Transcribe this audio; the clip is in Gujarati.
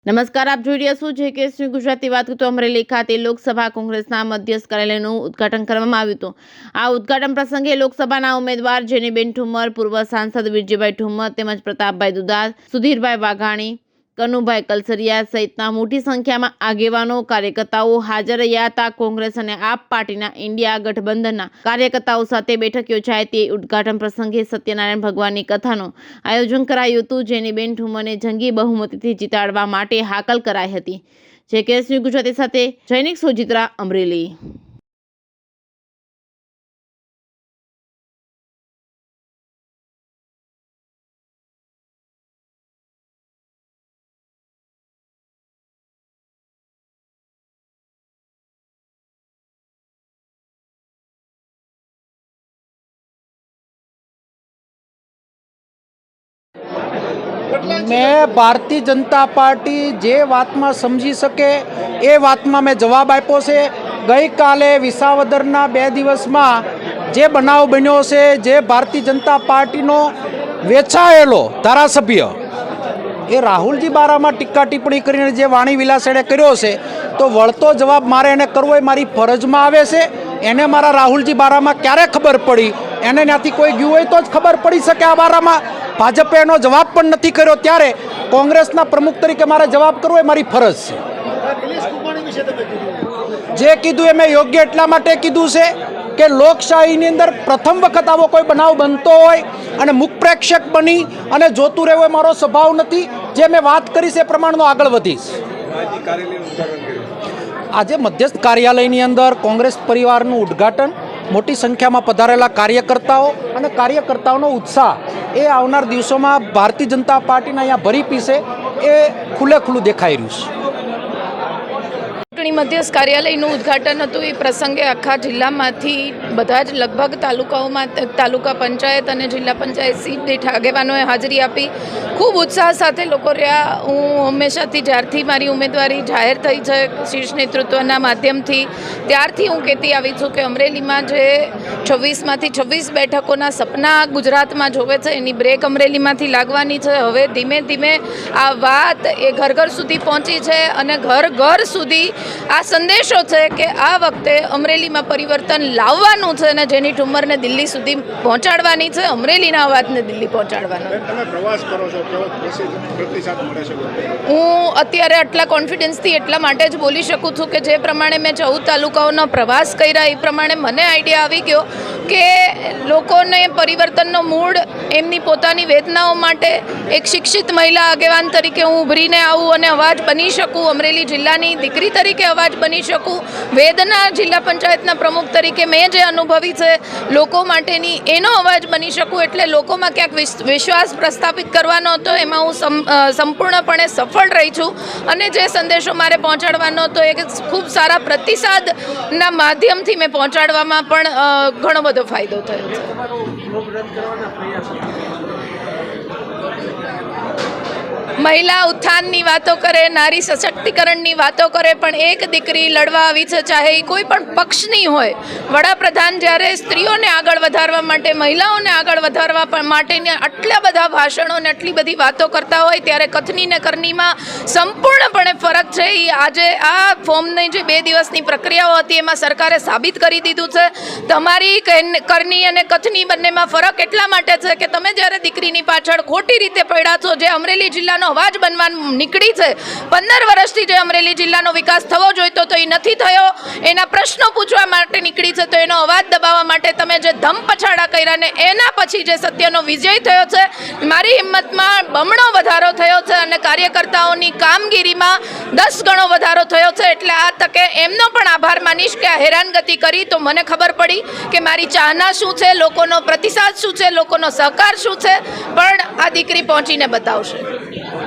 નમસ્કાર, આપ જોઈ રહ્યા છો JKS ન્યૂઝ ગુજરાતી. વાત કરીએ તો અમરેલી ખાતે લોકસભા કોંગ્રેસના મધ્યસ્થ કાર્યાલયનું ઉદ્ઘાટન કરવામાં આવ્યું હતું. આ ઉદ્ઘાટન પ્રસંગે લોકસભાના ઉમેદવાર જેનીબેન ઠુમ્મર, પૂર્વ સાંસદ વિરજીભાઈ ઠુમ્મર તેમજ પ્રતાપભાઈ દુધાત, સુધીરભાઈ વાઘાણી, કનુભાઈ કલસરિયા સહિતના મોટી સંખ્યામાં આગેવાનો કાર્યકર્તાઓ હાજર રહ્યા હતા. કોંગ્રેસ અને આપ પાર્ટીના ઇન્ડિયા ગઠબંધનના કાર્યકર્તાઓ સાથે બેઠક યોજાઈ તે ઉદ્ઘાટન પ્રસંગે સત્યનારાયણ ભગવાનની કથાનું આયોજન કરાયું હતું. જેનીબેન ઠુમ્મરને જંગી બહુમતીથી જીતાડવા માટે હાકલ કરાઈ હતી. JKS ન્યૂઝ ગુજરાતી સાથે જૈનિક સોજિત્રા, અમરેલી. मैं भारतीय जनता पार्टी जे बात में समझी सके ए बात में मैं जवाब आप्यो छे. गई काले विसावदरना 2 दिवस में जे बनाव बन्यो छे, जे भारतीय जनता पार्टी नो वेचायेलो धारासभ्य ए राहुलजी बारा में टीका टिप्पणी करीने जे वाणी विलासेणे कर्यो छे, तो वळतो जवाब मारे एने करवो ए मारी फरज में आवे छे. एने मारा राहुलजी बारा में क्यारे खबर पड़ी? एने न्याथी कोई गयुं होय तो ज खबर पड़ी सके. आ बारा में भाजपे एनो जवाब पण नथी कर्यो, त्यारे कोंग्रेसना प्रमुख तरीके मारे जवाब करवो ए मारी फरज छे. जे कीधुं ए मैं योग्य एटला माटे कीधुं छे के लोकशाहीनी अंदर प्रथम वखत आवो कोई बनाव बनतो होय अने मुख प्रेक्षक बनी अने जोतुं रहेवुं ए मारो स्वभाव नथी. जे मैं बात करीश ए प्रमाणनो आगळ वधीश. आज मध्यस्थ कार्यालयनी अंदर कोंग्रेस परिवारनुं उद्घाटन, मोटी संख्या में पधारेला कार्यकर्ताओं और कार्यकर्ताओं उत्साह ए आवनार दिवसों में भारतीय जनता पार्टी अहींया भरी पीसे ए खुले खुल्लू देखाई रह्युं छे. चूंटणी मध्यस्थ कार्यालयનું ઉદ્ઘાટન હતું. એ પ્રસંગે આખા જિલ્લામાંથી બધા જ લગભગ તાલુકાઓમાં તાલુકા પંચાયત અને જિલ્લા પંચાયત સીટ દીઠ આગેવાનોએ હાજરી આપી. ખૂબ ઉત્સાહ સાથે લોકો રહ્યા. હું હંમેશાથી જ્યારથી મારી ઉમેદવારી જાહેર થઈ છે શીર્ષ નેતૃત્વના માધ્યમથી, ત્યારથી હું કહેતી આવી છું કે અમરેલીમાં જે 26માંથી 26 બેઠકોના સપના ગુજરાતમાં જોવે છે એની બ્રેક અમરેલીમાંથી લાગવાની છે. હવે ધીમે ધીમે આ વાત એ ઘર ઘર સુધી પહોંચી છે અને ઘર ઘર સુધી આ સંદેશો છે કે આ વખતે અમરેલીમાં પરિવર્તન લાવવાનું છે અને જેની ઠુમ્મરને દિલ્હી સુધી પહોંચાડવાની છે, અમરેલીના અવાજને દિલ્હી પહોંચાડવાનો. હું અત્યારે આટલા કોન્ફિડન્સથી એટલા માટે જ બોલી શકું છું કે જે પ્રમાણે મેં 14 તાલુકાઓનો પ્રવાસ કર્યા એ પ્રમાણે મને આઈડિયા આવી ગયો કે લોકોને પરિવર્તનનો મૂડ એમની પોતાની વેદનાઓ માટે એક શિક્ષિત મહિલા આગેવાન તરીકે હું ઉભરીને આવું અને અવાજ બની શકું, અમરેલી જિલ્લાની દીકરી તરીકે અવાજ બની શકું, વેદના જિલ્લા પંચાયતના પ્રમુખ તરીકે મેં જે અનુભવી છે લોકો માટેની એનો અવાજ બની શકું. એટલે લોકોમાં ક્યાંક વિશ્વાસ પ્રસ્થાપિત કરવાનો હતો, એમાં હું સંપૂર્ણપણે સફળ રહી છું. અને જે સંદેશો મારે પહોંચાડવાનો હતો એ ખૂબ સારા પ્રતિસાદના માધ્યમથી મેં પહોંચાડવામાં પણ ઘણો બધો ફાયદો થયો છે. મહિલા ઉત્થાનની વાતો કરે, નારી સશક્તિકરણની વાતો કરે, પણ એક દીકરી લડવા આવી છે, ચાહે એ કોઈ પણ પક્ષની હોય. વડાપ્રધાન જ્યારે સ્ત્રીઓને આગળ વધારવા માટે, મહિલાઓને આગળ વધારવા માટેના આટલા બધા ભાષણો ને આટલી બધી વાતો કરતા હોય ત્યારે કથની ને કરનીમાં સંપૂર્ણપણે ફરક છે. એ આજે આ ફોર્મની જે 2 દિવસની પ્રક્રિયાઓ હતી એમાં સરકારે સાબિત કરી દીધું છે. તમારી કરની અને કથની બંનેમાં ફરક એટલા માટે છે કે તમે જ્યારે દીકરીની પાછળ ખોટી રીતે પડ્યા છો, જે અમરેલી જિલ્લાનો અવાજ બનવા નીકળી છે, 15 વર્ષથી જે અમરેલી જિલ્લાનો વિકાસ થવો જોઈતો તો એ નથી થયો, એના પ્રશ્નો પૂછવા માટે નીકળી છે, તો એનો અવાજ દબાવવા માટે તમે જે ધમ પછાડા કર્યા ને એના પછી જે સત્યનો વિજય થયો છે, મારી હિંમતમાં બમણો વધારો થયો છે અને કાર્યકર્તાઓની કામગીરીમાં 10 ગણો વધારો થયો છે. એટલે આ તકે એમનો પણ આભાર માનીશ કે આ હેરાનગતિ કરી તો મને ખબર પડી કે મારી ચાહના શું છે, લોકોનો પ્રતિસાદ શું છે, લોકોનો સહકાર શું છે, પણ આ દીકરી પહોંચીને બતાવશે.